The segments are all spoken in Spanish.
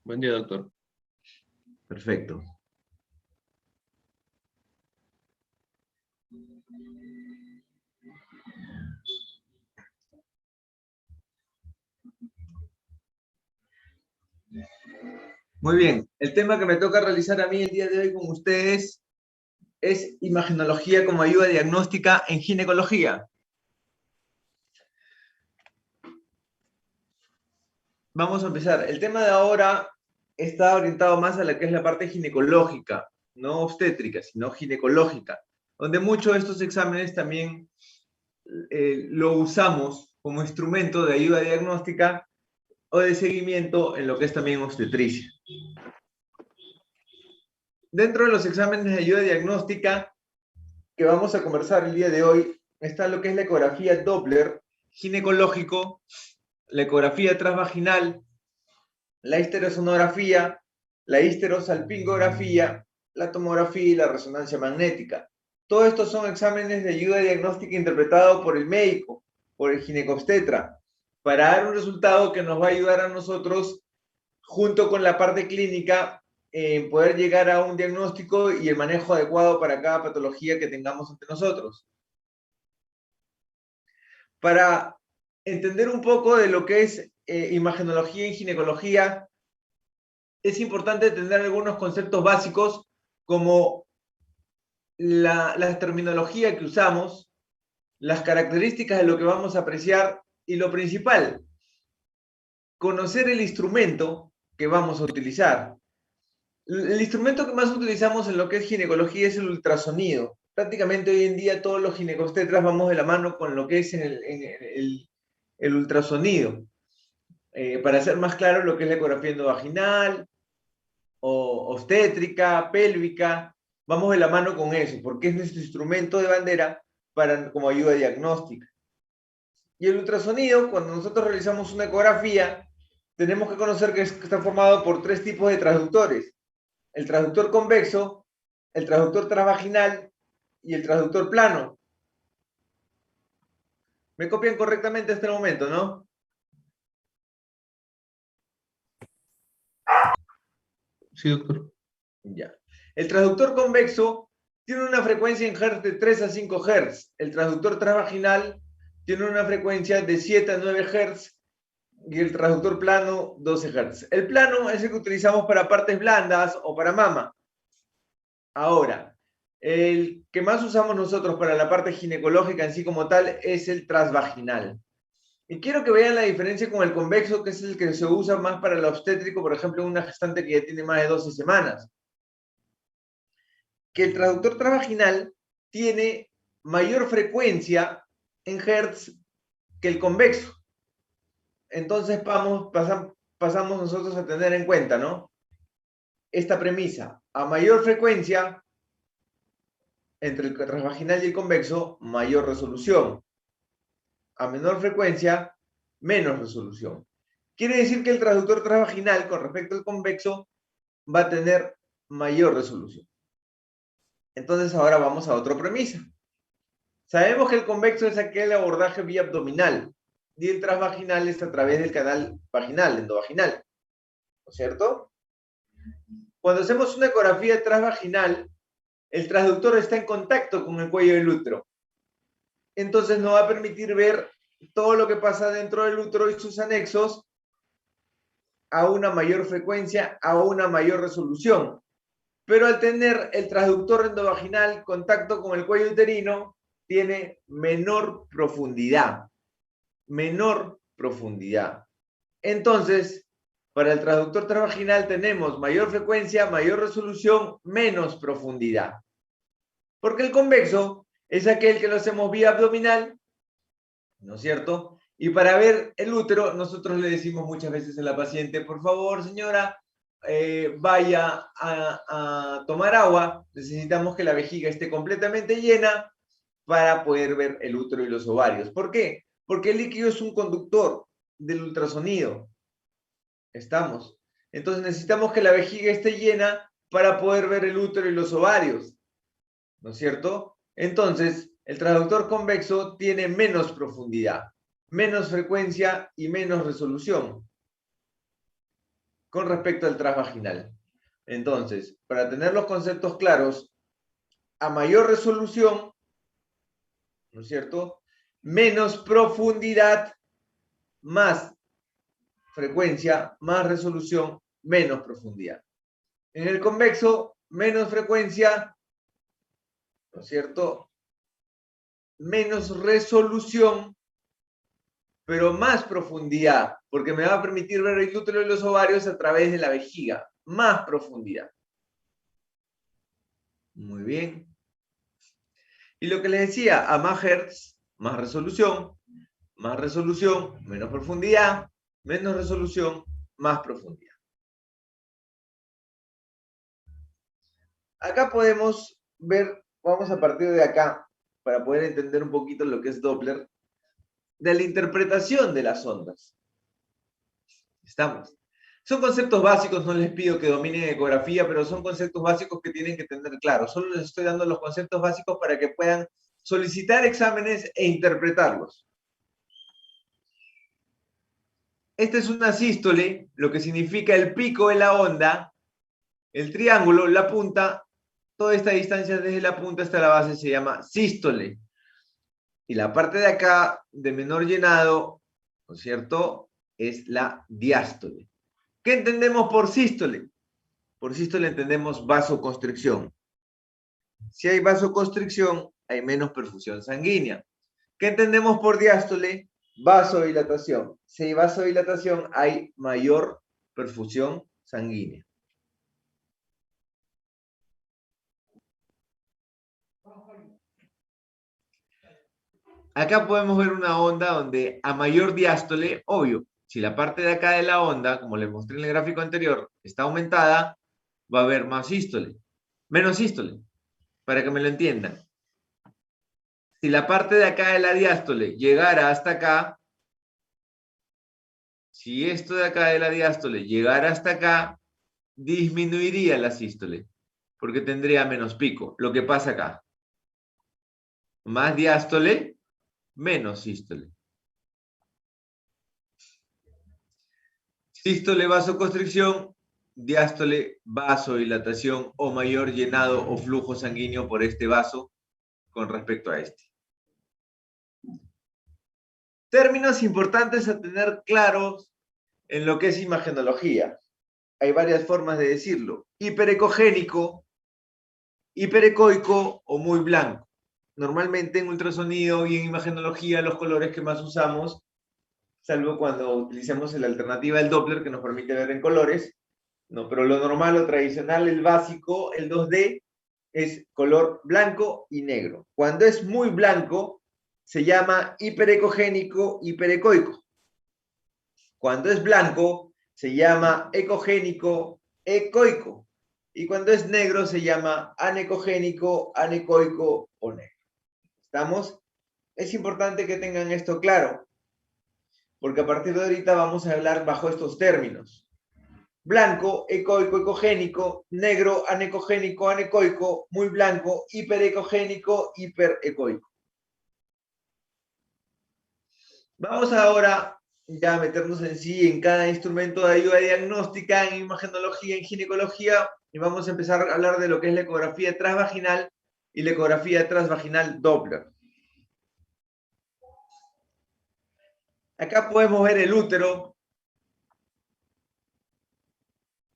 Buen día, doctor. Perfecto. Muy bien, el tema que me toca realizar a mí el día de hoy con ustedes es imagenología como ayuda diagnóstica en ginecología. Vamos a empezar. El tema de ahora está orientado más a la que es la parte ginecológica, no obstétrica, sino ginecológica, donde muchos de estos exámenes también lo usamos como instrumento de ayuda diagnóstica o de seguimiento en lo que es también obstetricia. Dentro de los exámenes de ayuda diagnóstica que vamos a conversar el día de hoy está lo que es la ecografía Doppler ginecológico, la ecografía transvaginal, la histerosonografía, la histerosalpingografía, la tomografía y la resonancia magnética. Todos estos son exámenes de ayuda diagnóstica interpretados por el médico, por el ginecobstetra, para dar un resultado que nos va a ayudar a nosotros, junto con la parte clínica, en poder llegar a un diagnóstico y el manejo adecuado para cada patología que tengamos ante nosotros. Para entender un poco de lo que es imagenología y ginecología, es importante tener algunos conceptos básicos como la terminología que usamos, las características de lo que vamos a apreciar y lo principal, conocer el instrumento que vamos a utilizar. El instrumento que más utilizamos en lo que es ginecología es el ultrasonido. Prácticamente hoy en día todos los ginecobstetras vamos de la mano con lo que es el ultrasonido. Para ser más claro, lo que es la ecografía endovaginal, o obstétrica, pélvica, vamos de la mano con eso, porque es nuestro instrumento de bandera como ayuda diagnóstica. Y el ultrasonido, cuando nosotros realizamos una ecografía, tenemos que conocer que está formado por tres tipos de transductores: el transductor convexo, el transductor transvaginal y el transductor plano. ¿Me copian correctamente hasta el momento, no? Sí, doctor. Ya. El transductor convexo tiene una frecuencia en Hz de 3 a 5 Hz. El transductor transvaginal tiene una frecuencia de 7 a 9 Hz y el transductor plano 12 Hz. El plano es el que utilizamos para partes blandas o para mama. Ahora, el que más usamos nosotros para la parte ginecológica en sí como tal es el transvaginal. Y quiero que vean la diferencia con el convexo, que es el que se usa más para el obstétrico, por ejemplo, en una gestante que ya tiene más de 12 semanas. Que el transductor transvaginal tiene mayor frecuencia en Hertz que el convexo. Entonces pasamos nosotros a tener en cuenta, ¿no?, esta premisa: a mayor frecuencia entre el transvaginal y el convexo, mayor resolución; a menor frecuencia, menos resolución. Quiere decir que el transductor transvaginal con respecto al convexo va a tener mayor resolución. Entonces ahora vamos a otra premisa. Sabemos que el convexo es aquel abordaje vía abdominal y el transvaginal es a través del canal vaginal, endovaginal, ¿no es cierto? Cuando hacemos una ecografía transvaginal, el transductor está en contacto con el cuello del útero. Entonces nos va a permitir ver todo lo que pasa dentro del útero y sus anexos a una mayor frecuencia, a una mayor resolución. Pero al tener el transductor endovaginal contacto con el cuello uterino, tiene menor profundidad. Menor profundidad. Entonces, para el transductor transvaginal tenemos mayor frecuencia, mayor resolución, menos profundidad. Porque el convexo es aquel que lo hacemos vía abdominal, ¿no es cierto? Y para ver el útero, nosotros le decimos muchas veces a la paciente: por favor, señora, vaya a tomar agua, necesitamos que la vejiga esté completamente llena para poder ver el útero y los ovarios. ¿Por qué? Porque el líquido es un conductor del ultrasonido. ¿Estamos? Entonces necesitamos que la vejiga esté llena para poder ver el útero y los ovarios, ¿no es cierto? Entonces, el transductor convexo tiene menos profundidad, menos frecuencia y menos resolución. con respecto al transvaginal. Entonces, para tener los conceptos claros, a mayor resolución, ¿no es cierto?, menos profundidad, más frecuencia, más resolución, menos profundidad. En el convexo, menos frecuencia, ¿no es cierto?, menos resolución, pero más profundidad, porque me va a permitir ver el útero y los ovarios a través de la vejiga. Más profundidad. Muy bien. Y lo que les decía, a más hertz, más resolución, menos profundidad, menos resolución, más profundidad. Acá podemos ver, vamos a partir de acá, para poder entender un poquito lo que es Doppler, de la interpretación de las ondas. ¿Estamos? Son conceptos básicos, no les pido que dominen ecografía, pero son conceptos básicos que tienen que tener claro. Solo les estoy dando los conceptos básicos para que puedan solicitar exámenes e interpretarlos. Esta es una sístole, lo que significa el pico de la onda, el triángulo, la punta, toda esta distancia desde la punta hasta la base se llama sístole. Y la parte de acá, de menor llenado, ¿no es cierto?, es la diástole. ¿Qué entendemos por sístole? Por sístole entendemos vasoconstricción. Si hay vasoconstricción, hay menos perfusión sanguínea. ¿Qué entendemos por diástole? Vasodilatación. Si hay vasodilatación, hay mayor perfusión sanguínea. Acá podemos ver una onda donde a mayor diástole, obvio, si la parte de acá de la onda, como les mostré en el gráfico anterior, está aumentada, va a haber más sístole, menos sístole, para que me lo entiendan. Si la parte de acá de la diástole llegara hasta acá, si esto de acá de la diástole llegara hasta acá, disminuiría la sístole, porque tendría menos pico. Lo que pasa acá, más diástole, menos sístole. Sístole, vasoconstricción, diástole, vasodilatación o mayor llenado o flujo sanguíneo por este vaso con respecto a este. Términos importantes a tener claros en lo que es imagenología. Hay varias formas de decirlo. Hiperecogénico, hiperecoico o muy blanco. Normalmente en ultrasonido y en imagenología los colores que más usamos, salvo cuando utilicemos la alternativa del Doppler que nos permite ver en colores, no, pero lo normal, lo tradicional, el básico, el 2D, es color blanco y negro. Cuando es muy blanco, se llama hiperecogénico, hiperecoico. Cuando es blanco, se llama ecogénico, ecoico. Y cuando es negro, se llama anecogénico, anecoico o negro. ¿Estamos? Es importante que tengan esto claro, porque a partir de ahorita vamos a hablar bajo estos términos. Blanco, ecoico, ecogénico, negro, anecogénico, anecoico, muy blanco, hiperecogénico, hiperecoico. Vamos ahora ya a meternos en sí en cada instrumento de ayuda diagnóstica, en imagenología, en ginecología, y vamos a empezar a hablar de lo que es la ecografía transvaginal y la ecografía transvaginal Doppler. Acá podemos ver el útero.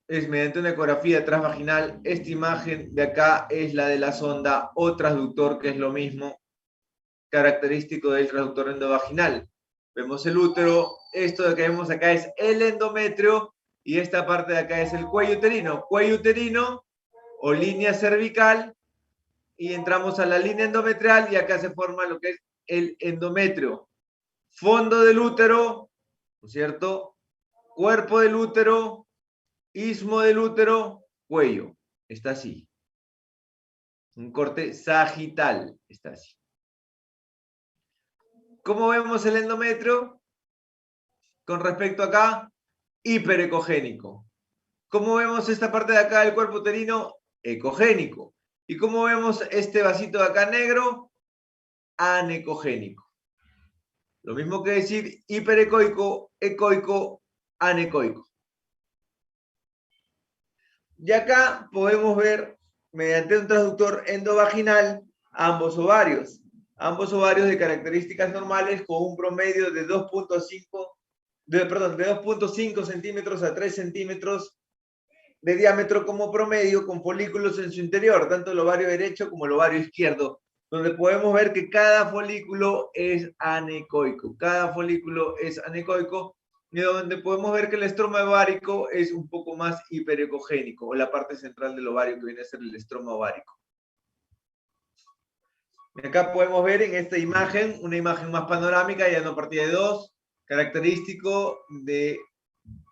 Es mediante una ecografía transvaginal. Esta imagen de acá es la de la sonda o transductor, que es lo mismo, característico del transductor endovaginal. Vemos el útero, esto de que vemos acá es el endometrio y esta parte de acá es el cuello uterino o línea cervical y entramos a la línea endometrial y acá se forma lo que es el endometrio. Fondo del útero, ¿no es cierto? Cuerpo del útero, istmo del útero, cuello. Está así. Un corte sagital. Está así. ¿Cómo vemos el endometrio? Con respecto acá, hiperecogénico. ¿Cómo vemos esta parte de acá del cuerpo uterino? Ecogénico. ¿Y cómo vemos este vasito de acá negro? Anecogénico. Lo mismo que decir hiperecoico, ecoico, anecoico. Y acá podemos ver, mediante un transductor endovaginal, ambos ovarios. Ambos ovarios de características normales con un promedio de 2.5 centímetros a 3 centímetros de diámetro como promedio, con folículos en su interior, tanto el ovario derecho como el ovario izquierdo, donde podemos ver que cada folículo es anecoico. Cada folículo es anecoico, y donde podemos ver que el estroma ovárico es un poco más hiperecogénico, o la parte central del ovario que viene a ser el estroma ovárico. Acá podemos ver en esta imagen, una imagen más panorámica, ya no partida de dos, característico de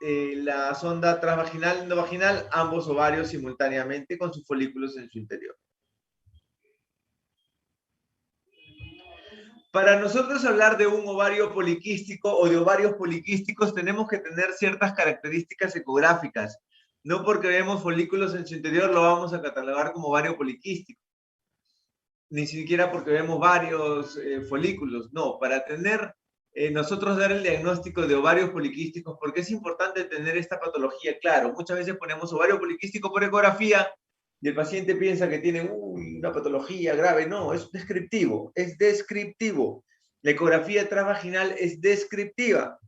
la sonda transvaginal, endovaginal, ambos ovarios simultáneamente con sus folículos en su interior. Para nosotros hablar de un ovario poliquístico o de ovarios poliquísticos tenemos que tener ciertas características ecográficas. No porque vemos folículos en su interior lo vamos a catalogar como ovario poliquístico. Ni siquiera porque vemos varios folículos. No, para tener nosotros dar el diagnóstico de ovarios poliquísticos, porque es importante tener esta patología claro. Muchas veces ponemos ovario poliquístico por ecografía y el paciente piensa que tiene una patología grave. No, es descriptivo, es descriptivo. La ecografía transvaginal es descriptiva.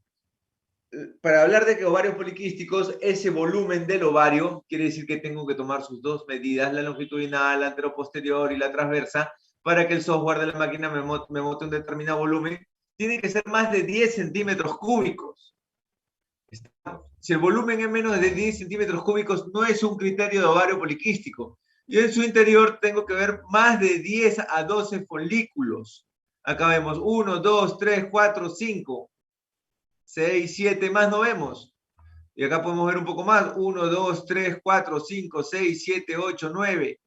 Para hablar de que ovarios poliquísticos, ese volumen del ovario, quiere decir que tengo que tomar sus dos medidas, la longitudinal, la anteroposterior y la transversa, para que el software de la máquina me bote un determinado volumen, tiene que ser más de 10 centímetros cúbicos. Si el volumen es menos de 10 centímetros cúbicos, no es un criterio de ovario poliquístico. Y en su interior tengo que ver más de 10 a 12 folículos. Acá vemos 1, 2, 3, 4, 5, 6, 7, más no vemos. Y acá podemos ver un poco más. 1, 2, 3, 4, 5, 6, 7, 8, 9.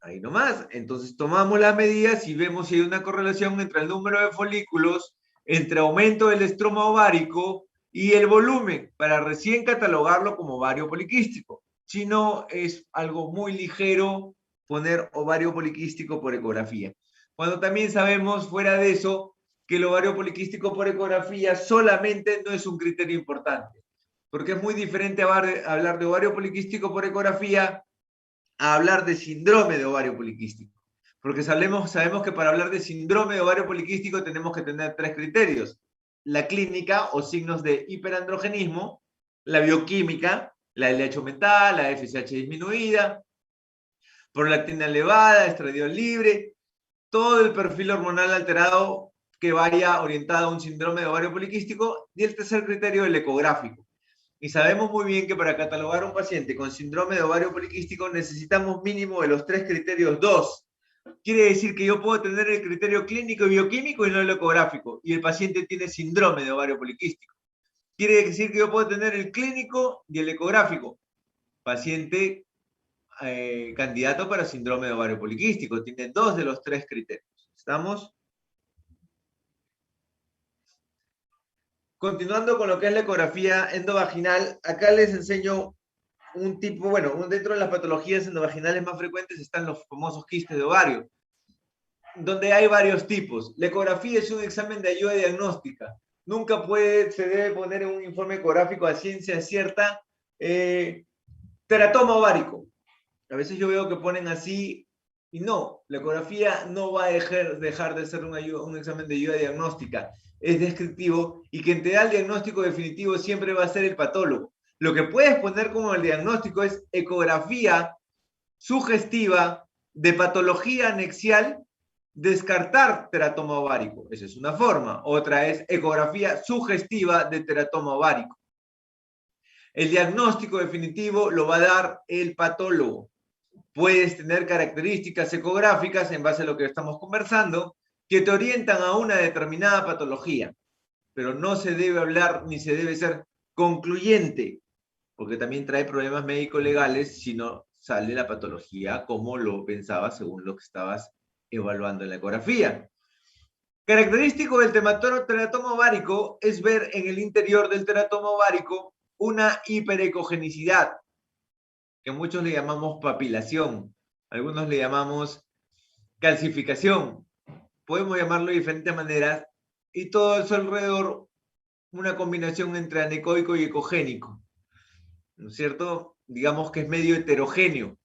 Ahí nomás. Entonces tomamos las medidas y vemos si hay una correlación entre el número de folículos, entre aumento del estroma ovárico y el volumen, para recién catalogarlo como ovario poliquístico. Si no, es algo muy ligero poner ovario poliquístico por ecografía. Cuando también sabemos, fuera de eso, que el ovario poliquístico por ecografía solamente no es un criterio importante, porque es muy diferente hablar de ovario poliquístico por ecografía a hablar de síndrome de ovario poliquístico. Porque sabemos que para hablar de síndrome de ovario poliquístico tenemos que tener tres criterios: la clínica o signos de hiperandrogenismo, la bioquímica, la LH aumentada, la FSH disminuida, prolactina elevada, estradiol libre, todo el perfil hormonal alterado que vaya orientado a un síndrome de ovario poliquístico, y el tercer criterio, el ecográfico. Y sabemos muy bien que para catalogar a un paciente con síndrome de ovario poliquístico necesitamos mínimo de los tres criterios 2. Quiere decir que yo puedo tener el criterio clínico y bioquímico y no el ecográfico, y el paciente tiene síndrome de ovario poliquístico. Quiere decir que yo puedo tener el clínico y el ecográfico. Paciente candidato para síndrome de ovario poliquístico, tiene dos de los tres criterios. ¿Estamos? Continuando con lo que es la ecografía endovaginal, acá les enseño un tipo, bueno, dentro de las patologías endovaginales más frecuentes están los famosos quistes de ovario, donde hay varios tipos. La ecografía es un examen de ayuda diagnóstica. Nunca se debe poner en un informe ecográfico a ciencia cierta teratoma ovárico. A veces yo veo que ponen así y no, la ecografía no va a dejar de ser un examen de ayuda diagnóstica. Es descriptivo y quien te da el diagnóstico definitivo siempre va a ser el patólogo. Lo que puedes poner como el diagnóstico es ecografía sugestiva de patología anexial, descartar teratoma ovárico. Esa es una forma. Otra es ecografía sugestiva de teratoma ovárico. El diagnóstico definitivo lo va a dar el patólogo. Puedes tener características ecográficas en base a lo que estamos conversando que te orientan a una determinada patología, pero no se debe hablar ni se debe ser concluyente, porque también trae problemas médico-legales si no sale la patología como lo pensabas según lo que estabas evaluando en la ecografía. Característico del teratoma ovárico es ver en el interior del teratoma ovárico una hiperecogenicidad, que muchos le llamamos papilación, algunos le llamamos calcificación, podemos llamarlo de diferentes maneras, y todo eso alrededor una combinación entre anecoico y ecogénico. ¿no es cierto? Digamos que es medio heterogéneo.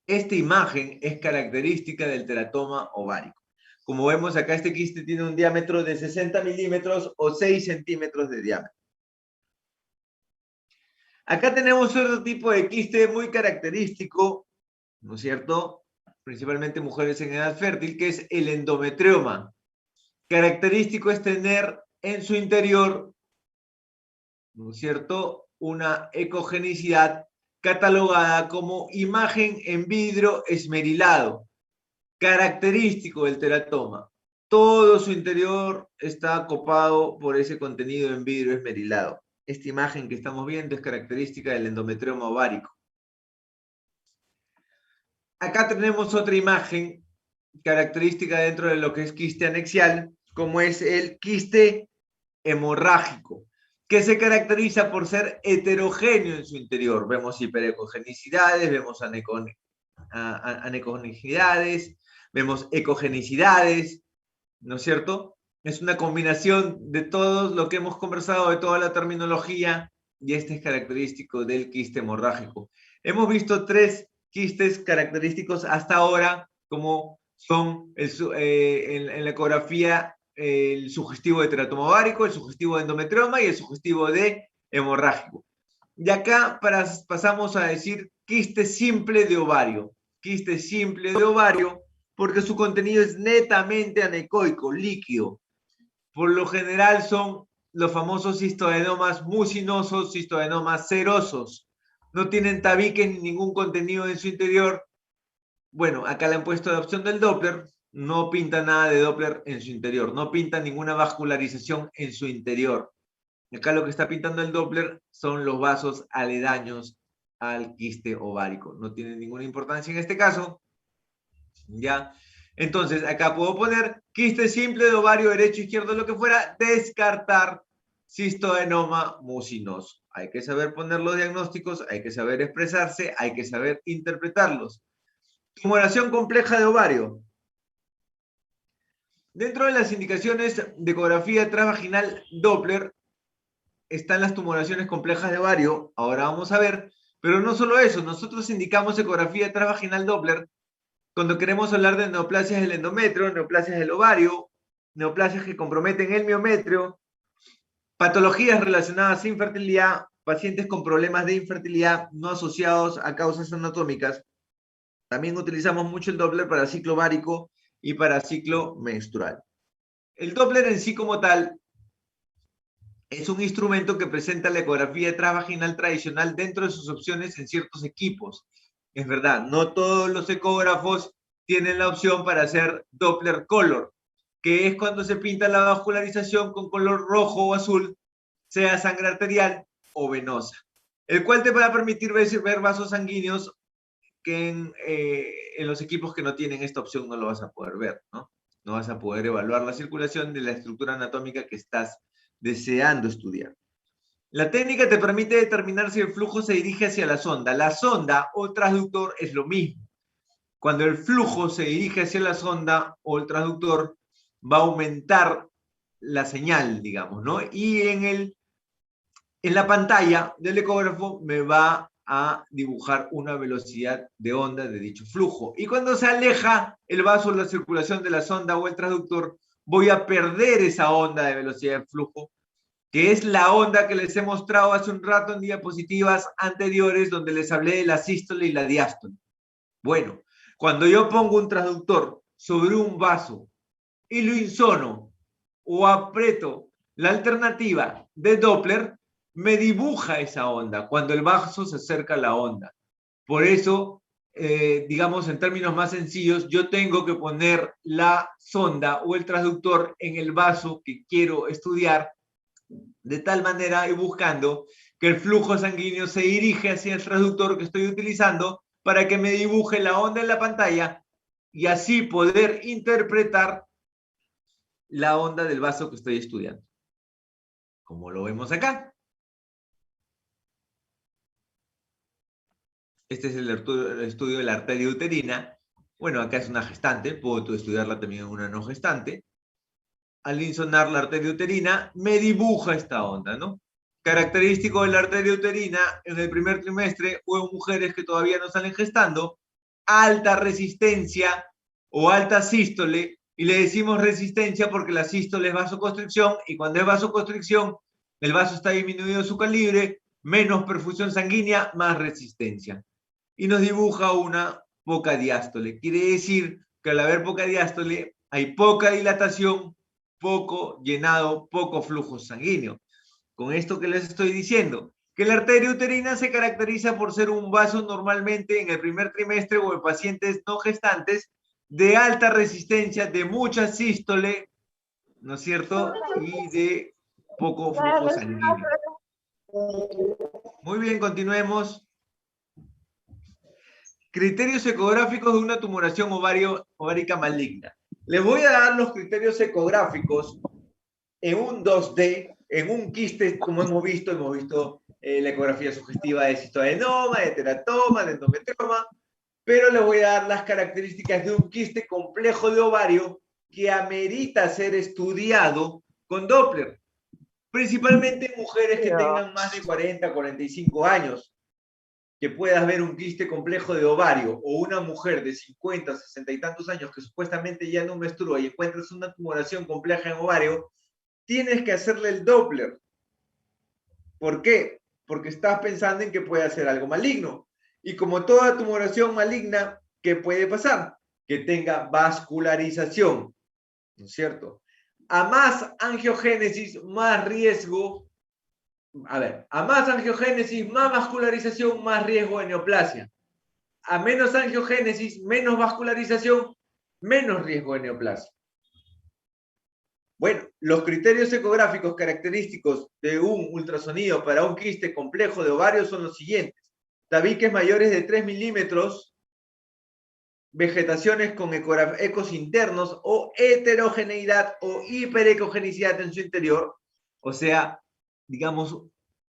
Esta imagen es característica del teratoma ovárico. Como vemos acá, este quiste tiene un diámetro de 60 milímetros o 6 centímetros de diámetro. Acá tenemos otro tipo de quiste muy característico, ¿no es cierto? Principalmente mujeres en edad fértil, que es el endometrioma. Característico es tener en su interior, ¿no es cierto?, una ecogenicidad catalogada como imagen en vidrio esmerilado, característico del teratoma. Todo su interior está copado por ese contenido en vidrio esmerilado. Esta imagen que estamos viendo es característica del endometrioma ovárico. Acá tenemos otra imagen característica dentro de lo que es quiste anexial, como es el quiste hemorrágico, que se caracteriza por ser heterogéneo en su interior. Vemos hiperecogenicidades, vemos anecogenicidades, vemos ecogenicidades, ¿no es cierto? Es una combinación de todo lo que hemos conversado, de toda la terminología, y este es característico del quiste hemorrágico. Hemos visto 3 quistes característicos hasta ahora, como son en la ecografía el sugestivo de teratoma ovárico, el sugestivo de endometrioma y el sugestivo de hemorrágico. Y acá pasamos a decir quiste simple de ovario. Quiste simple de ovario porque su contenido es netamente anecoico, líquido. Por lo general son los famosos cistodenomas mucinosos, cistodenomas serosos. No tienen tabiques ni ningún contenido en su interior. Bueno, acá le han puesto la opción del Doppler. No pinta nada de Doppler en su interior. No pinta ninguna vascularización en su interior. Acá lo que está pintando el Doppler son los vasos aledaños al quiste ovárico. No tiene ninguna importancia en este caso. ¿Ya? Entonces, acá puedo poner quiste simple de ovario derecho, izquierdo, lo que fuera, descartar cistoadenoma mucinoso. Hay que saber poner los diagnósticos, hay que saber expresarse, hay que saber interpretarlos. Tumoración compleja de ovario. Dentro de las indicaciones de ecografía transvaginal Doppler están las tumoraciones complejas de ovario, ahora vamos a ver, pero no solo eso, nosotros indicamos ecografía transvaginal Doppler cuando queremos hablar de neoplasias del endometrio, neoplasias del ovario, neoplasias que comprometen el miometrio, patologías relacionadas a infertilidad, pacientes con problemas de infertilidad no asociados a causas anatómicas. También utilizamos mucho el Doppler para ciclo ovárico y para ciclo menstrual. El Doppler en sí como tal es un instrumento que presenta la ecografía transvaginal tradicional dentro de sus opciones en ciertos equipos. Es verdad, no todos los ecógrafos tienen la opción para hacer Doppler color, que es cuando se pinta la vascularización con color rojo o azul, sea sangre arterial o venosa, el cual te va a permitir ver vasos sanguíneos que en los equipos que no tienen esta opción no lo vas a poder ver, ¿no? No vas a poder evaluar la circulación de la estructura anatómica que estás deseando estudiar. La técnica te permite determinar si el flujo se dirige hacia la sonda. La sonda o transductor es lo mismo. Cuando el flujo se dirige hacia la sonda o el transductor, va a aumentar la señal, digamos, ¿no? Y en la pantalla del ecógrafo me va a dibujar una velocidad de onda de dicho flujo. Y cuando se aleja el vaso, la circulación de la sonda o el transductor, voy a perder esa onda de velocidad de flujo, que es la onda que les he mostrado hace un rato en diapositivas anteriores, donde les hablé de la sístole y la diástole. Bueno, cuando yo pongo un transductor sobre un vaso y lo insono o aprieto la alternativa de Doppler, me dibuja esa onda cuando el vaso se acerca a la onda. Por eso, digamos en términos más sencillos, yo tengo que poner la sonda o el transductor en el vaso que quiero estudiar, de tal manera y buscando que el flujo sanguíneo se dirige hacia el transductor que estoy utilizando para que me dibuje la onda en la pantalla y así poder interpretar la onda del vaso que estoy estudiando. Como lo vemos acá. Este es el estudio de la arteria uterina. Bueno, acá es una gestante, puedo estudiarla también en una no gestante. Al insonar la arteria uterina, me dibuja esta onda, ¿no? característico de la arteria uterina en el primer trimestre o en mujeres que todavía no salen gestando, alta resistencia o alta sístole, y le decimos resistencia porque la sístole es vasoconstricción, y cuando es vasoconstricción, el vaso está disminuido su calibre, menos perfusión sanguínea, más resistencia. Y nos dibuja una poca diástole. Quiere decir que al haber poca diástole, hay poca dilatación, poco llenado, poco flujo sanguíneo. Con esto que les estoy diciendo, que la arteria uterina se caracteriza por ser un vaso normalmente en el primer trimestre o en pacientes no gestantes de alta resistencia, de mucha sístole, ¿no es cierto? Y de poco flujo sanguíneo. Muy bien, continuemos. Criterios ecográficos de una tumoración ovárica maligna. Les voy a dar los criterios ecográficos en un 2D, en un quiste, como hemos visto la ecografía sugestiva de cistoadenoma, de teratoma, de endometrioma, pero les voy a dar las características de un quiste complejo de ovario que amerita ser estudiado con Doppler, principalmente en mujeres que tengan más de 40, 45 años, que puedas ver un quiste complejo de ovario, o una mujer de 50, 60 y tantos años que supuestamente ya no menstrua y encuentras una tumoración compleja en ovario, tienes que hacerle el Doppler. ¿Por qué? Porque estás pensando en que puede hacer algo maligno. Y como toda tumoración maligna, ¿qué puede pasar? Que tenga vascularización, ¿no es cierto? A más angiogénesis, más riesgo. A más angiogénesis, más vascularización, más riesgo de neoplasia. A menos angiogénesis, menos vascularización, menos riesgo de neoplasia. Bueno, los criterios ecográficos característicos de un ultrasonido para un quiste complejo de ovario son los siguientes. Tabiques mayores de 3 milímetros, vegetaciones con ecos internos o heterogeneidad o hiperecogenicidad en su interior, o sea, digamos,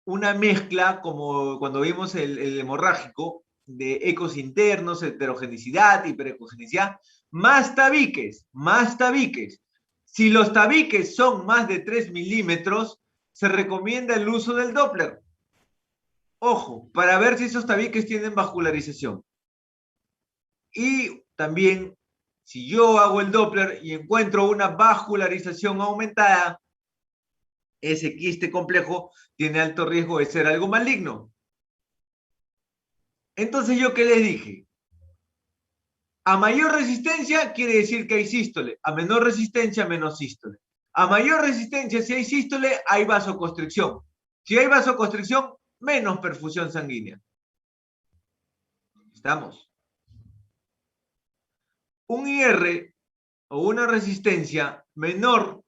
una mezcla como cuando vimos el hemorrágico de ecos internos, heterogenicidad, hiperecogenicidad, más tabiques, más tabiques. Si los tabiques son más de 3 milímetros, se recomienda el uso del Doppler. Ojo, para ver si esos tabiques tienen vascularización. Y también, si yo hago el Doppler y encuentro una vascularización aumentada, ese quiste complejo tiene alto riesgo de ser algo maligno. Entonces, ¿yo qué les dije? A mayor resistencia quiere decir que hay sístole, a menor resistencia, menos sístole. A mayor resistencia, si hay sístole, hay vasoconstricción. Si hay vasoconstricción, menos perfusión sanguínea. ¿Estamos? Un IR o una resistencia menor,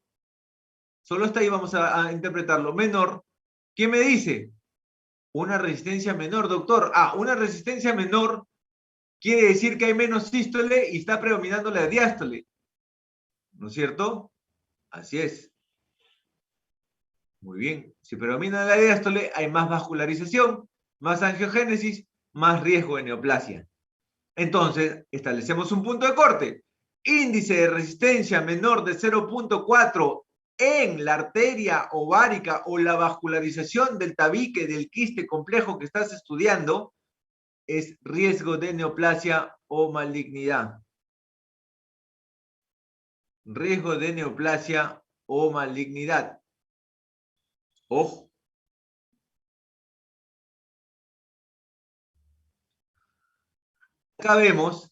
solo está ahí, vamos a interpretarlo, menor. ¿Qué me dice? Una resistencia menor, doctor. Una resistencia menor quiere decir que hay menos sístole y está predominando la diástole. ¿No es cierto? Así es. Muy bien. Si predomina la diástole, hay más vascularización, más angiogénesis, más riesgo de neoplasia. Entonces, establecemos un punto de corte. Índice de resistencia menor de 0.4 en la arteria ovárica o la vascularización del tabique del quiste complejo que estás estudiando es riesgo de neoplasia o malignidad. Riesgo de neoplasia o malignidad. Ojo. Acá vemos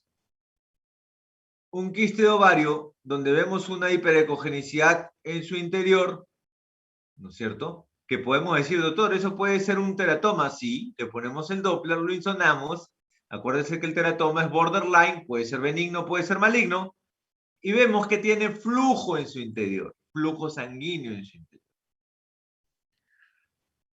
un quiste de ovario donde vemos una hiperecogenicidad en su interior, ¿no es cierto? Que podemos decir, doctor, eso puede ser un teratoma. Sí, le ponemos el Doppler, lo insonamos. Acuérdense que el teratoma es borderline, puede ser benigno, puede ser maligno. Y vemos que tiene flujo en su interior, flujo sanguíneo en su interior.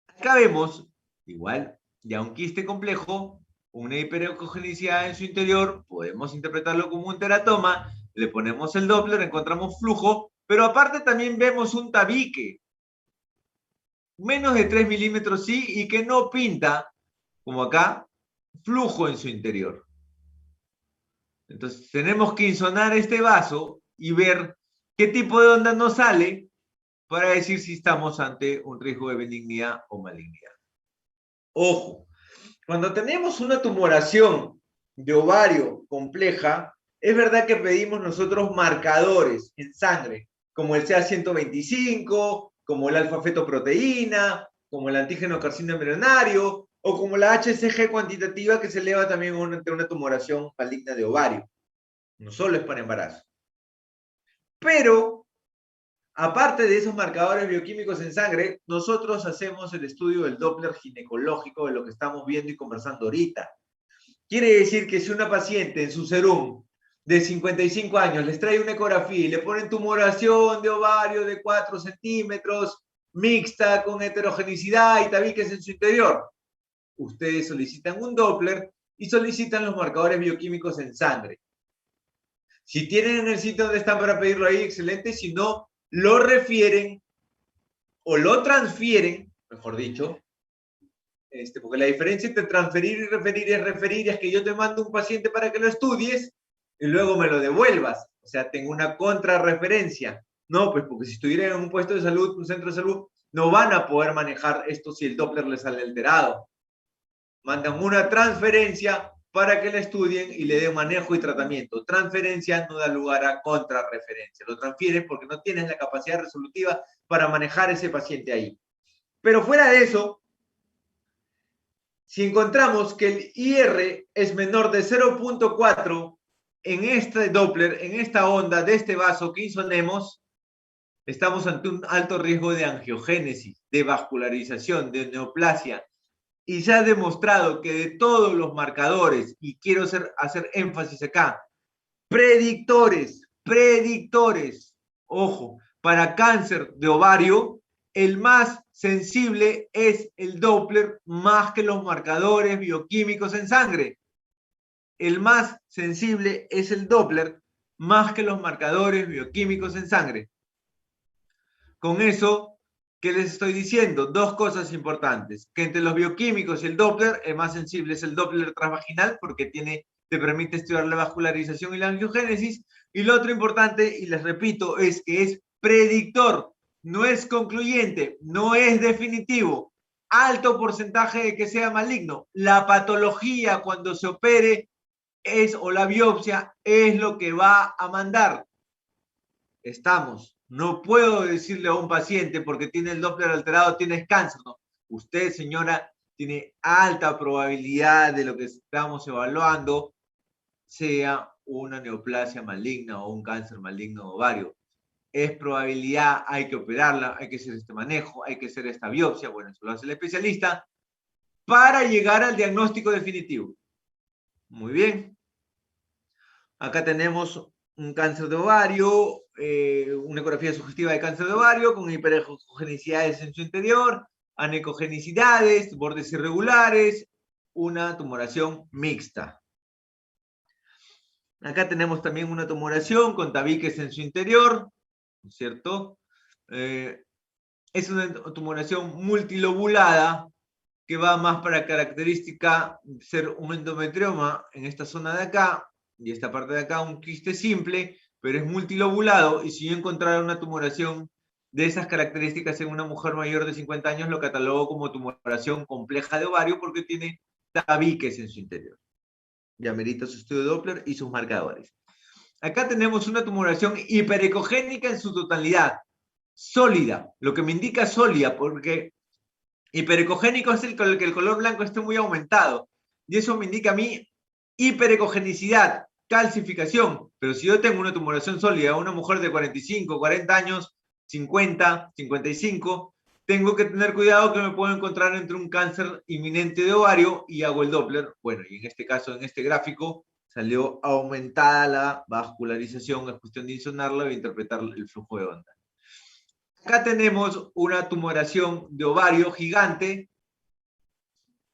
Acá vemos, igual, ya un quiste complejo, una hiperecogenicidad en su interior, podemos interpretarlo como un teratoma, le ponemos el Doppler, encontramos flujo, pero aparte también vemos un tabique, menos de 3 milímetros sí, y que no pinta, como acá, flujo en su interior. Entonces tenemos que insonar este vaso y ver qué tipo de onda nos sale para decir si estamos ante un riesgo de benignidad o malignidad. Ojo, cuando tenemos una tumoración de ovario compleja, es verdad que pedimos nosotros marcadores en sangre, como el CA125, como el alfa-fetoproteína, como el antígeno carcino embrionario, o como la HCG cuantitativa que se eleva también ante una tumoración maligna de ovario. No solo es para embarazo. Pero, aparte de esos marcadores bioquímicos en sangre, nosotros hacemos el estudio del Doppler ginecológico de lo que estamos viendo y conversando ahorita. Quiere decir que si una paciente en su serum de 55 años les trae una ecografía y le ponen tumoración de ovario de 4 centímetros, mixta, con heterogenicidad y tabiques en su interior, ustedes solicitan un Doppler y solicitan los marcadores bioquímicos en sangre. Si tienen en el sitio donde están para pedirlo ahí, excelente. Si no, lo refieren o lo transfieren, mejor dicho, porque la diferencia entre transferir y referir es que yo te mando un paciente para que lo estudies y luego me lo devuelvas. O sea, tengo una contrarreferencia. No, pues porque si estuvieran en un puesto de salud, un centro de salud, no van a poder manejar esto si el Doppler les sale alterado. Mandan una transferencia para que la estudien y le den manejo y tratamiento. Transferencia no da lugar a contrarreferencia. Lo transfieren porque no tienes la capacidad resolutiva para manejar ese paciente ahí. Pero fuera de eso, si encontramos que el IR es menor de 0.4 en este Doppler, en esta onda de este vaso que insonemos, estamos ante un alto riesgo de angiogénesis, de vascularización, de neoplasia. Y se ha demostrado que de todos los marcadores, y quiero hacer énfasis acá, predictores, ojo, para cáncer de ovario, el más sensible es el Doppler más que los marcadores bioquímicos en sangre. El más sensible es el Doppler más que los marcadores bioquímicos en sangre. Con eso, ¿qué les estoy diciendo? Dos cosas importantes. Que entre los bioquímicos y el Doppler, el más sensible es el Doppler transvaginal porque te permite estudiar la vascularización y la angiogénesis. Y lo otro importante, y les repito, es que es predictor. No es concluyente, no es definitivo. Alto porcentaje de que sea maligno. La patología cuando se opere o la biopsia es lo que va a mandar. Estamos. No puedo decirle a un paciente porque tiene el Doppler alterado, tienes cáncer. No. Usted, señora, tiene alta probabilidad de lo que estamos evaluando sea una neoplasia maligna o un cáncer maligno de ovario. Es probabilidad, hay que operarla, hay que hacer este manejo, hay que hacer esta biopsia, bueno, eso lo hace el especialista, para llegar al diagnóstico definitivo. Muy bien. Acá tenemos un cáncer de ovario, una ecografía sugestiva de cáncer de ovario con hiperejogenicidades en su interior, anecogenicidades, bordes irregulares, una tumoración mixta. Acá tenemos también una tumoración con tabiques en su interior, ¿no es cierto? Es una tumoración multilobulada que va más para característica ser un endometrioma en esta zona de acá, y esta parte de acá un quiste simple, pero es multilobulado, y si yo encontrara una tumoración de esas características en una mujer mayor de 50 años, lo catalogo como tumoración compleja de ovario porque tiene tabiques en su interior. Ya merita su estudio de Doppler y sus marcadores. Acá tenemos una tumoración hiperecogénica en su totalidad, sólida, lo que me indica sólida, porque hiperecogénico es el que el color blanco esté muy aumentado, y eso me indica a mí hiperecogenicidad, calcificación. Pero si yo tengo una tumoración sólida, una mujer de 45, 40 años, 50, 55, tengo que tener cuidado que me puedo encontrar entre un cáncer inminente de ovario y hago el Doppler. Bueno, y en este caso, en este gráfico, salió aumentada la vascularización, es cuestión de insonarla e interpretar el flujo de onda. Acá tenemos una tumoración de ovario gigante.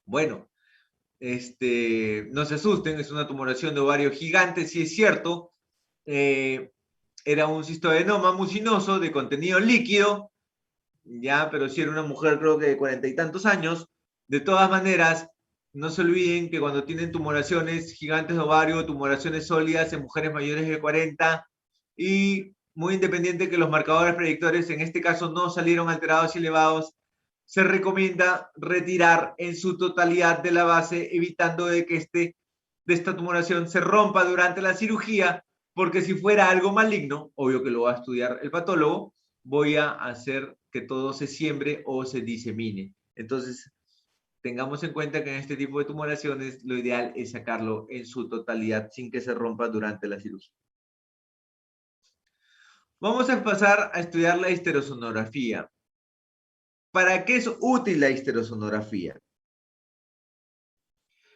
Bueno, no se asusten, es una tumoración de ovario gigante, sí es cierto. Era un cistoadenoma mucinoso de contenido líquido, ya, pero sí era una mujer creo que de 40 y tantos años. De todas maneras, no se olviden que cuando tienen tumoraciones gigantes de ovario, tumoraciones sólidas en mujeres mayores de 40 y muy independiente que los marcadores predictores en este caso no salieron alterados y elevados, se recomienda retirar en su totalidad de la base, evitando de que esta tumoración se rompa durante la cirugía, porque si fuera algo maligno, obvio que lo va a estudiar el patólogo, voy a hacer que todo se siembre o se disemine. Entonces, tengamos en cuenta que en este tipo de tumoraciones lo ideal es sacarlo en su totalidad sin que se rompa durante la cirugía. Vamos a pasar a estudiar la histerosonografía. ¿Para qué es útil la histerosonografía?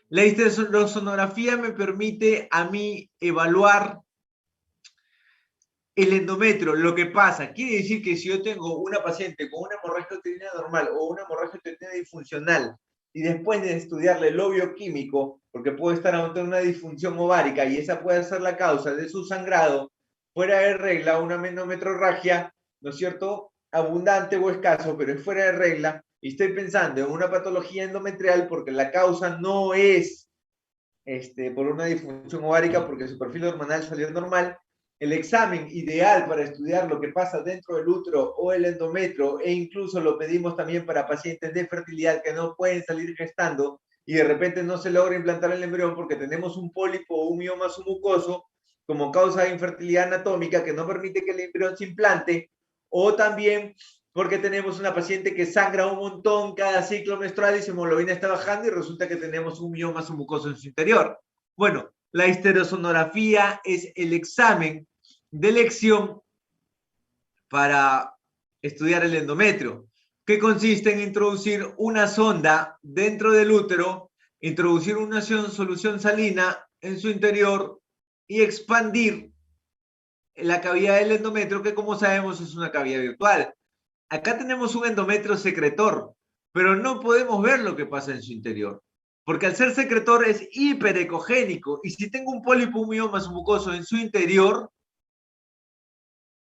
La histerosonografía me permite a mí evaluar el endometrio. Lo que pasa, quiere decir que si yo tengo una paciente con una hemorragia uterina normal o una hemorragia uterina disfuncional y después de estudiarle lo bioquímico, porque puede estar ante una disfunción ovárica y esa puede ser la causa de su sangrado, fuera de regla, una endometrorragia, ¿no es cierto?, abundante o escaso, pero es fuera de regla, y estoy pensando en una patología endometrial porque la causa no es por una disfunción ovárica porque su perfil hormonal salió normal, el examen ideal para estudiar lo que pasa dentro del útero o el endometrio, e incluso lo pedimos también para pacientes de fertilidad que no pueden salir gestando y de repente no se logra implantar el embrión porque tenemos un pólipo o un mioma submucoso como causa de infertilidad anatómica que no permite que el embrión se implante, o también porque tenemos una paciente que sangra un montón cada ciclo menstrual y su hemoglobina está bajando y resulta que tenemos un mioma submucoso en su interior. Bueno, la histerosonografía es el examen de elección para estudiar el endometrio, que consiste en introducir una sonda dentro del útero, introducir una solución salina en su interior y expandir la cavidad del endometrio, que como sabemos es una cavidad virtual. Acá tenemos un endometrio secretor, pero no podemos ver lo que pasa en su interior, porque al ser secretor es hiperecogénico, y si tengo un pólipo, un mioma submucoso en su interior,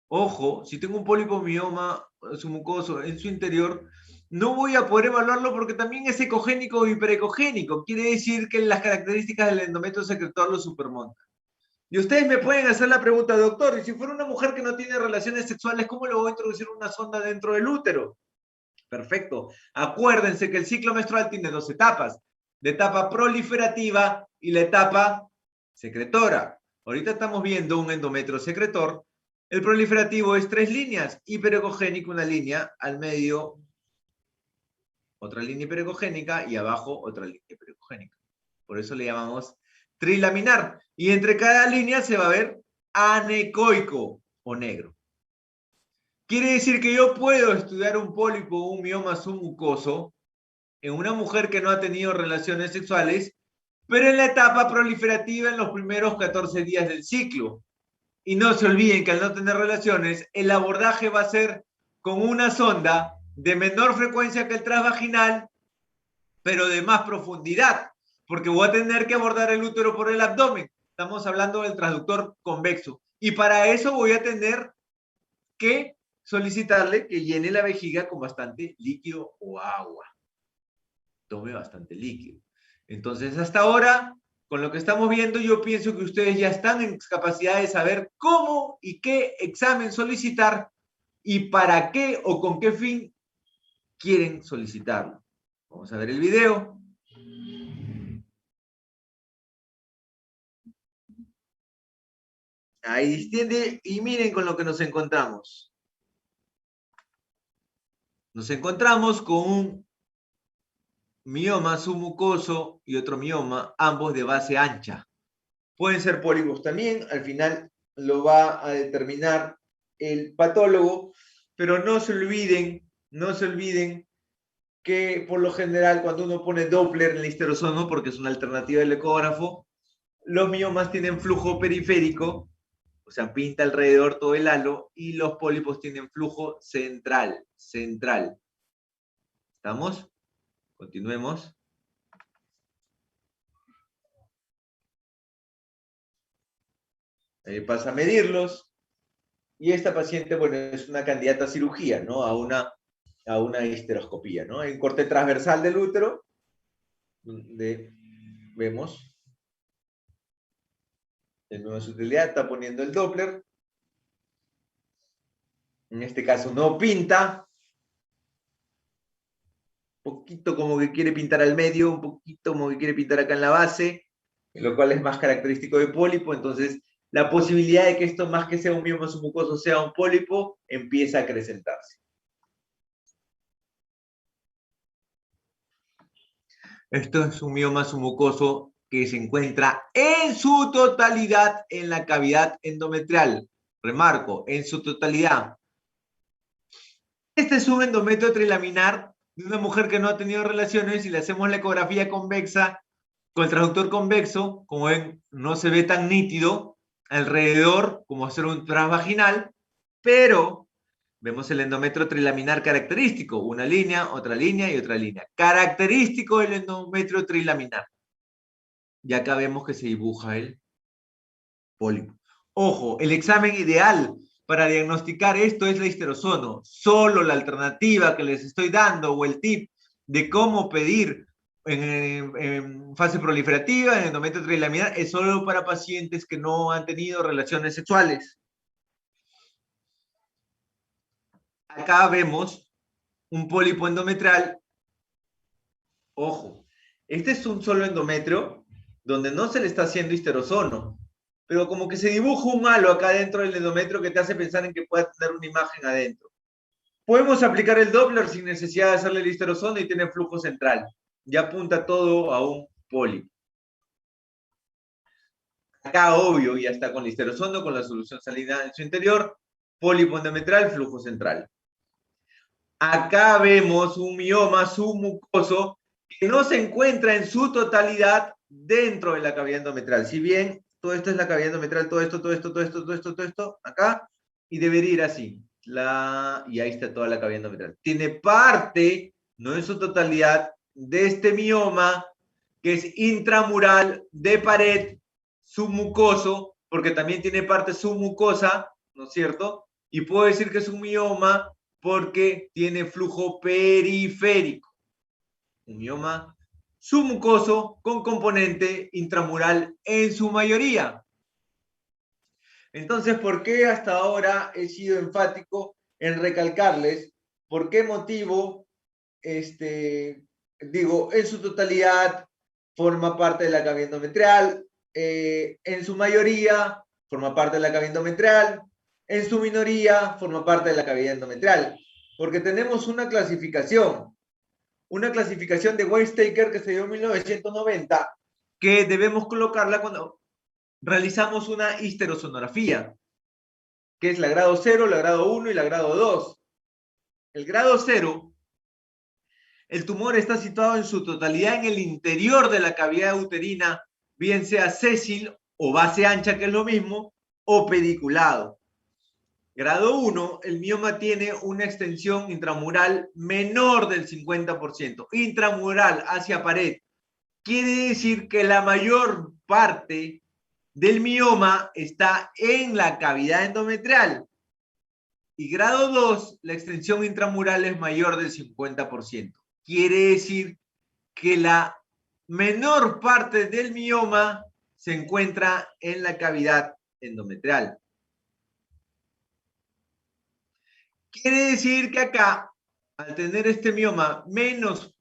ojo, si tengo un pólipo, mioma submucoso en su interior, no voy a poder evaluarlo porque también es ecogénico o hiperecogénico. Quiere decir que las características del endometrio secretor lo supermontan. Y ustedes me pueden hacer la pregunta, doctor, y si fuera una mujer que no tiene relaciones sexuales, ¿cómo le voy a introducir una sonda dentro del útero? Perfecto. Acuérdense que el ciclo menstrual tiene dos etapas, la etapa proliferativa y la etapa secretora. Ahorita estamos viendo un endometrio secretor. El proliferativo es 3 líneas, hiperecogénico una línea, al medio otra línea hiperecogénica y abajo otra línea hiperecogénica. Por eso le llamamos trilaminar. Y entre cada línea se va a ver anecoico o negro. Quiere decir que yo puedo estudiar un pólipo o un mioma submucoso en una mujer que no ha tenido relaciones sexuales, pero en la etapa proliferativa en los primeros 14 días del ciclo. Y no se olviden que al no tener relaciones, el abordaje va a ser con una sonda de menor frecuencia que el transvaginal, pero de más profundidad, porque voy a tener que abordar el útero por el abdomen. Estamos hablando del transductor convexo. Y para eso voy a tener que solicitarle que llene la vejiga con bastante líquido o agua. Tome bastante líquido. Entonces, hasta ahora, con lo que estamos viendo, yo pienso que ustedes ya están en capacidad de saber cómo y qué examen solicitar y para qué o con qué fin quieren solicitarlo. Vamos a ver el video. Ahí distiende y miren con lo que nos encontramos. Nos encontramos con un mioma submucoso y otro mioma, ambos de base ancha. Pueden ser pólipos también, al final lo va a determinar el patólogo, pero no se olviden que por lo general cuando uno pone Doppler en el histerosono, porque es una alternativa del ecógrafo, los miomas tienen flujo periférico, o sea, pinta alrededor todo el halo, y los pólipos tienen flujo central. ¿Estamos? Continuemos. Pasa a medirlos. Y esta paciente, bueno, es una candidata a cirugía, ¿no? A una histeroscopía, ¿no? En corte transversal del útero, vemos, en nueva utilidad, está poniendo el Doppler. En este caso no pinta. Un poquito como que quiere pintar al medio, un poquito como que quiere pintar acá en la base, lo cual es más característico de pólipo. Entonces, la posibilidad de que esto, más que sea un mioma submucoso, sea un pólipo, empieza a acrecentarse. Esto es un mioma submucoso que se encuentra en su totalidad en la cavidad endometrial. Remarco, en su totalidad. Este es un endometrio trilaminar de una mujer que no ha tenido relaciones y le hacemos la ecografía convexa con el transductor convexo. Como ven, no se ve tan nítido alrededor como hacer un transvaginal, pero vemos el endometrio trilaminar característico, una línea, otra línea y otra línea. Característico del endometrio trilaminar. Y acá vemos que se dibuja el pólipo. Ojo, el examen ideal para diagnosticar esto es la histerosono. Solo la alternativa que les estoy dando o el tip de cómo pedir en fase proliferativa, en endometrio trilaminar, es solo para pacientes que no han tenido relaciones sexuales. Acá vemos un pólipo endometrial. Ojo, este es un solo endometrio donde no se le está haciendo histerosono, pero como que se dibuja un halo acá dentro del endometrio que te hace pensar en que pueda tener una imagen adentro. Podemos aplicar el Doppler sin necesidad de hacerle el histerosono y tiene flujo central. Ya apunta todo a un pólipo. Acá, obvio, ya está con el histerosono, con la solución salina en su interior, pólipo endometrial, flujo central. Acá vemos un mioma submucoso que no se encuentra en su totalidad dentro de la cavidad endometrial. Si bien todo esto es la cavidad endometrial, todo esto, acá, y debería ir así. Y ahí está toda la cavidad endometrial. Tiene parte, no en su totalidad, de este mioma que es intramural de pared submucoso, porque también tiene parte submucosa, ¿no es cierto? Y puedo decir que es un mioma porque tiene flujo periférico. Un mioma submucoso con componente intramural en su mayoría. Entonces, ¿por qué hasta ahora he sido enfático en recalcarles por qué motivo, digo, en su totalidad forma parte de la cavidad endometrial, en su mayoría forma parte de la cavidad endometrial, en su minoría forma parte de la cavidad endometrial? Porque tenemos una clasificación de Weizsäcker que se dio en 1990, que debemos colocarla cuando realizamos una histerosonografía, que es la grado 0, la grado 1 y la grado 2. El grado 0, el tumor está situado en su totalidad en el interior de la cavidad uterina, bien sea sésil o base ancha, que es lo mismo, o pediculado. Grado 1, el mioma tiene una extensión intramural menor del 50%. Intramural hacia pared. Quiere decir que la mayor parte del mioma está en la cavidad endometrial. Y grado 2, la extensión intramural es mayor del 50%. Quiere decir que la menor parte del mioma se encuentra en la cavidad endometrial. Quiere decir que acá, al tener este mioma menos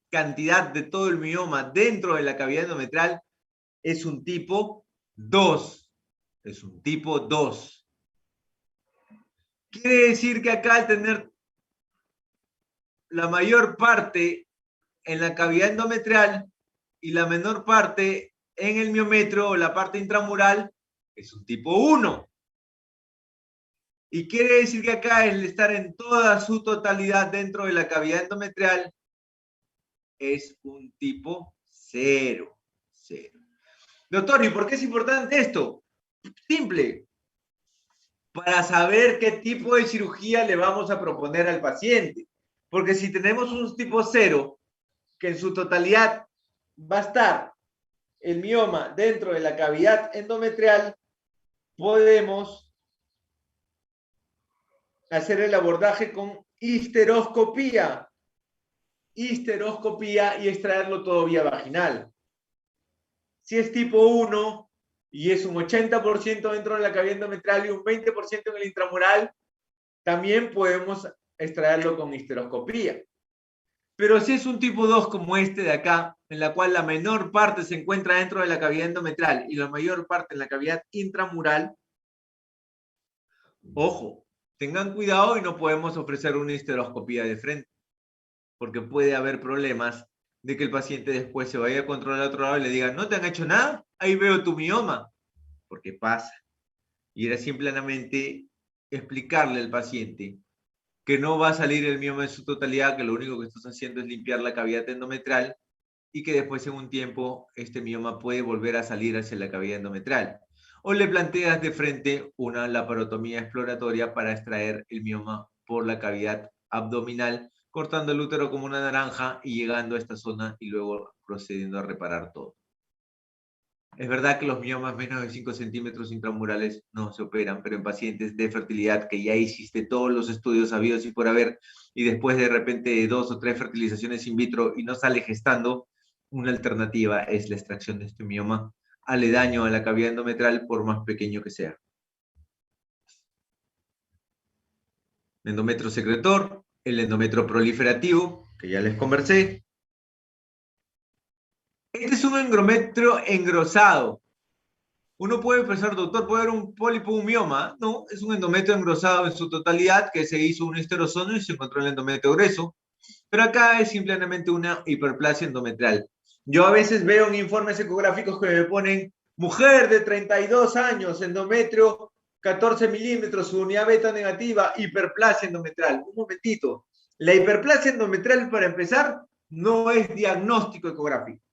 cantidad de todo el mioma dentro de la cavidad endometrial, es un tipo 2. Es un tipo 2. Quiere decir que acá, al tener la mayor parte en la cavidad endometrial y la menor parte en el miometrio o la parte intramural, es un tipo 1. Y quiere decir que acá, el estar en toda su totalidad dentro de la cavidad endometrial, es un tipo 0. 0. Doctor, ¿y por qué es importante esto? Simple. Para saber qué tipo de cirugía le vamos a proponer al paciente. Porque si tenemos un tipo 0, que en su totalidad va a estar el mioma dentro de la cavidad endometrial, podemos hacer el abordaje con histeroscopía. Histeroscopía y extraerlo todo vía vaginal. Si es tipo 1 y es un 80% dentro de la cavidad endometrial y un 20% en el intramural, también podemos extraerlo con histeroscopía. Pero si es un tipo 2 como este de acá, en la cual la menor parte se encuentra dentro de la cavidad endometrial y la mayor parte en la cavidad intramural, ojo, tengan cuidado y no podemos ofrecer una histeroscopía de frente, porque puede haber problemas de que el paciente después se vaya a controlar al otro lado y le diga, ¿no te han hecho nada? Ahí veo tu mioma. Porque pasa. Y era simplemente explicarle al paciente que no va a salir el mioma en su totalidad, que lo único que estás haciendo es limpiar la cavidad endometrial y que después en un tiempo este mioma puede volver a salir hacia la cavidad endometrial. O le planteas de frente una laparotomía exploratoria para extraer el mioma por la cavidad abdominal, cortando el útero como una naranja y llegando a esta zona y luego procediendo a reparar todo. Es verdad que los miomas menos de 5 centímetros intramurales no se operan, pero en pacientes de fertilidad que ya hiciste todos los estudios habidos y por haber, y después de repente de 2 o 3 fertilizaciones in vitro y no sale gestando, una alternativa es la extracción de este mioma aledaño a la cavidad endometrial, por más pequeño que sea. Endometrio secretor, el endometrio proliferativo, que ya les conversé. Este es un endometrio engrosado. Uno puede pensar, doctor, puede haber un pólipo, un mioma. No, es un endometrio engrosado en su totalidad, que se hizo un histerosonio y se encontró el endometrio grueso. Pero acá es simplemente una hiperplasia endometrial. Yo a veces veo en informes ecográficos que me ponen mujer de 32 años, endometrio 14 milímetros, su unidad beta negativa, hiperplasia endometrial. Un momentito. La hiperplasia endometrial, para empezar, no es diagnóstico ecográfico.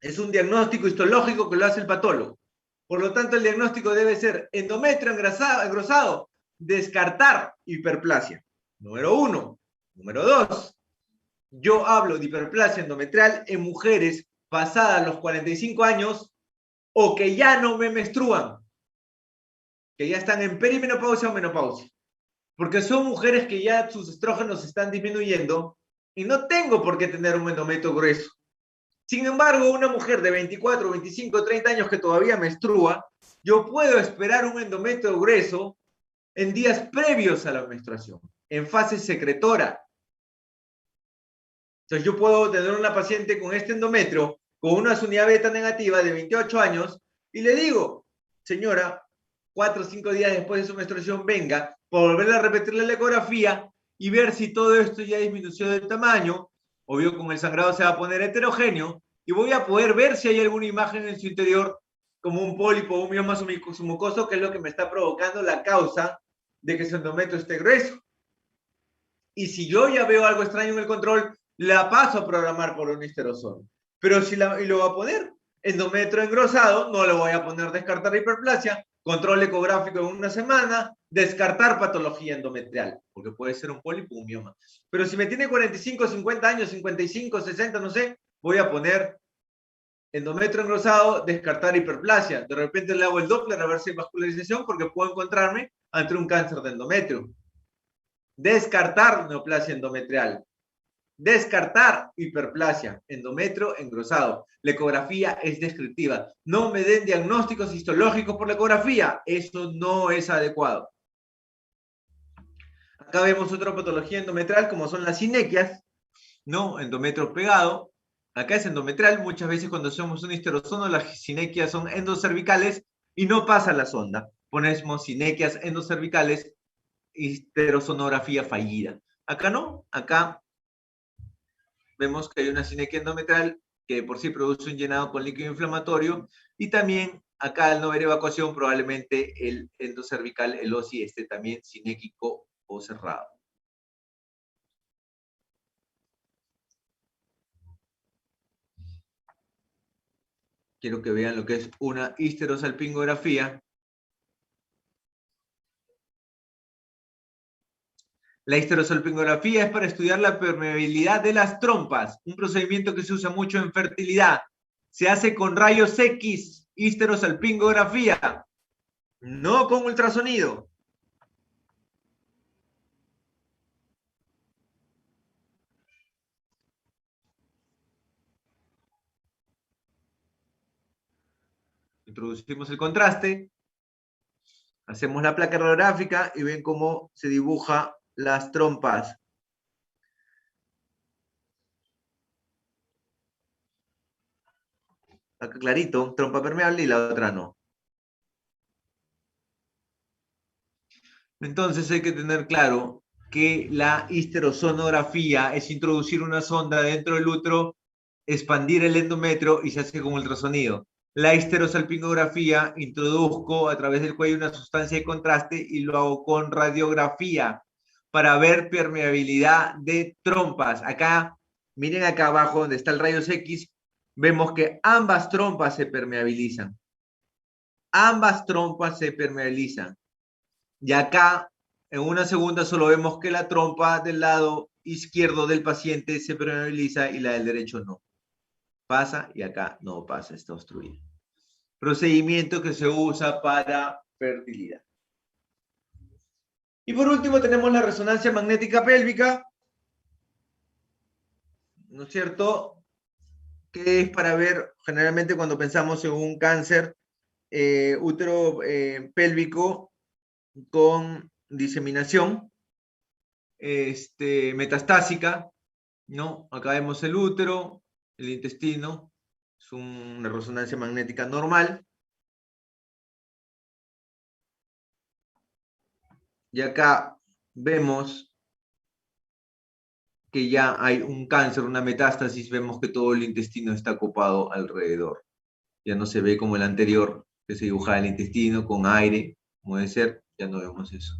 Es un diagnóstico histológico que lo hace el patólogo. Por lo tanto, el diagnóstico debe ser endometrio engrosado, descartar hiperplasia. Número 1. Número 2. Yo hablo de hiperplasia endometrial en mujeres pasadas los 45 años o que ya no me menstruan, que ya están en perimenopausia o menopausia. Porque son mujeres que ya sus estrógenos están disminuyendo y no tengo por qué tener un endometrio grueso. Sin embargo, una mujer de 24, 25, 30 años que todavía menstrua, yo puedo esperar un endometrio grueso en días previos a la menstruación, en fase secretora. Entonces yo puedo tener una paciente con este endometrio, con una unidad beta negativa de 28 años, y le digo, señora, 4 o 5 días después de su menstruación, venga, por volver a repetirle la ecografía y ver si todo esto ya disminuyó de tamaño. Obvio, con el sangrado se va a poner heterogéneo, y voy a poder ver si hay alguna imagen en su interior, como un pólipo, un mioma submucoso, que es lo que me está provocando la causa de que su endometrio esté grueso. Y si yo ya veo algo extraño en el control, la paso a programar por un histerosol. Pero si y lo va a poner endometrio engrosado, no le voy a poner descartar hiperplasia, control ecográfico en una semana, descartar patología endometrial, porque puede ser un pólipo o un mioma. Pero si me tiene 45, 50 años, 55, 60, no sé, voy a poner endometrio engrosado, descartar hiperplasia. De repente le hago el Doppler a ver si hay vascularización, porque puedo encontrarme ante un cáncer de endometrio. Descartar neoplasia endometrial. Descartar hiperplasia, endometrio engrosado. La ecografía es descriptiva. No me den diagnósticos histológicos por la ecografía. Eso no es adecuado. Acá vemos otra patología endometrial como son las sinequias, ¿no? Endometrio pegado. Acá es endometrial. Muchas veces cuando hacemos un histerosono, las sinequias son endocervicales y no pasa la sonda. Ponemos sinequias endocervicales, histerosonografía fallida. Acá no, acá vemos que hay una sinequia endometrial que por sí produce un llenado con líquido inflamatorio y también acá al no haber evacuación probablemente el endocervical, el OSI, esté también sinéquico o cerrado. Quiero que vean lo que es una histerosalpingografía. La histerosalpingografía es para estudiar la permeabilidad de las trompas, un procedimiento que se usa mucho en fertilidad. Se hace con rayos X, histerosalpingografía, no con ultrasonido. Introducimos el contraste. Hacemos la placa radiográfica y ven cómo se dibuja las trompas. Acá clarito, trompa permeable y la otra no. Entonces hay que tener claro que la histerosonografía es introducir una sonda dentro del útero, expandir el endometrio y se hace con ultrasonido. La histerosalpingografía introduzco a través del cuello una sustancia de contraste y lo hago con radiografía para ver permeabilidad de trompas. Acá, miren acá abajo donde está el rayos X, vemos que ambas trompas se permeabilizan. Ambas trompas se permeabilizan. Y acá, en una segunda, solo vemos que la trompa del lado izquierdo del paciente se permeabiliza y la del derecho no. Pasa y acá no pasa, está obstruida. Procedimiento que se usa para fertilidad. Y por último tenemos la resonancia magnética pélvica, ¿no es cierto? Que es para ver, generalmente cuando pensamos en un cáncer útero pélvico con diseminación metastásica, ¿no? Acá vemos el útero, el intestino, es una resonancia magnética normal. Y acá vemos que ya hay un cáncer, una metástasis, vemos que todo el intestino está copado alrededor. Ya no se ve como el anterior, que se dibujaba el intestino con aire, como debe ser, ya no vemos eso.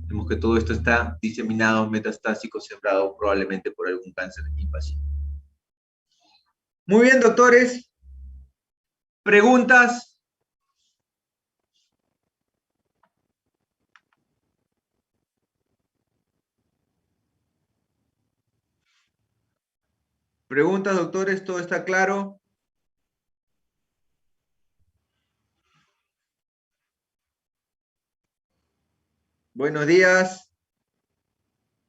Vemos que todo esto está diseminado, metastásico, sembrado probablemente por algún cáncer invasivo. Muy bien, doctores. ¿Preguntas? ¿Preguntas, doctores? ¿Todo está claro? Buenos días.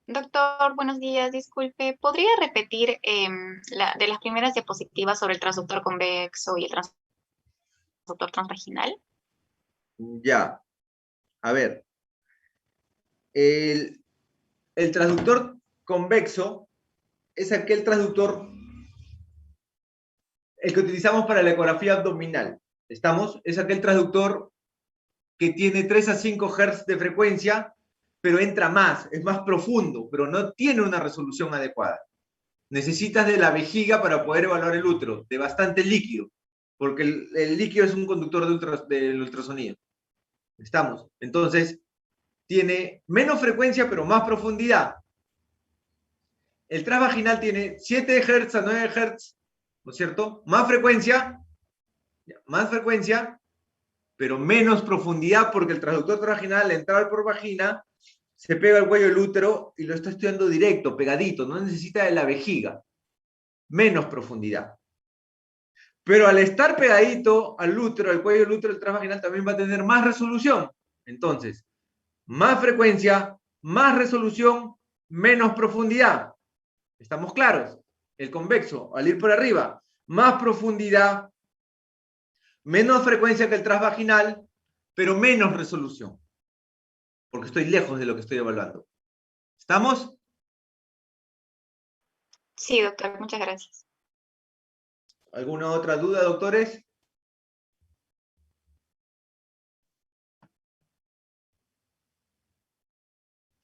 Doctor, buenos días. Disculpe, ¿podría repetir de las primeras diapositivas sobre el transductor convexo y el transductor transvaginal? Ya. A ver. El transductor convexo es aquel transductor, el que utilizamos para la ecografía abdominal. ¿Estamos? Es aquel transductor que tiene 3 a 5 Hz de frecuencia, pero entra más, es más profundo, pero no tiene una resolución adecuada. Necesitas de la vejiga para poder evaluar el útero, de bastante líquido, porque el líquido es un conductor del ultrasonido. ¿Estamos? Entonces, tiene menos frecuencia, pero más profundidad. El transvaginal tiene 7 Hz a 9 Hz, ¿no es cierto? Más frecuencia, pero menos profundidad, porque el transductor transvaginal, al entrar por vagina, se pega al cuello del útero y lo está estudiando directo, pegadito, no necesita de la vejiga. Menos profundidad. Pero al estar pegadito al útero, al cuello del útero, el transvaginal también va a tener más resolución. Entonces, más frecuencia, más resolución, menos profundidad. ¿Estamos claros? El convexo, al ir por arriba, más profundidad, menos frecuencia que el transvaginal, pero menos resolución. Porque estoy lejos de lo que estoy evaluando. ¿Estamos? Sí, doctor, muchas gracias. ¿Alguna otra duda, doctores?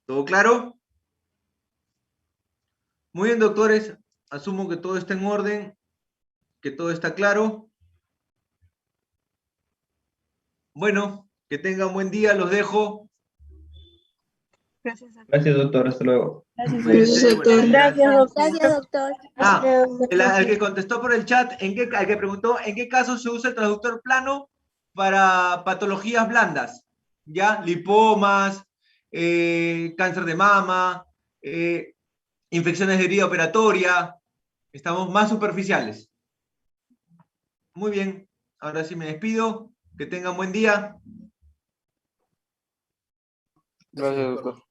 ¿Todo claro? Muy bien, doctores. Asumo que todo está en orden, que todo está claro. Bueno, que tengan buen día, los dejo. Gracias, doctor. Gracias, doctor. Hasta luego. Cuídense, buenos días. Gracias, doctor. Al que contestó por el chat, al que preguntó en qué caso se usa el traductor plano para patologías blandas, ¿ya? Lipomas, cáncer de mama, infecciones de herida operatoria, estamos más superficiales. Muy bien, ahora sí me despido, que tengan buen día. Gracias, doctor.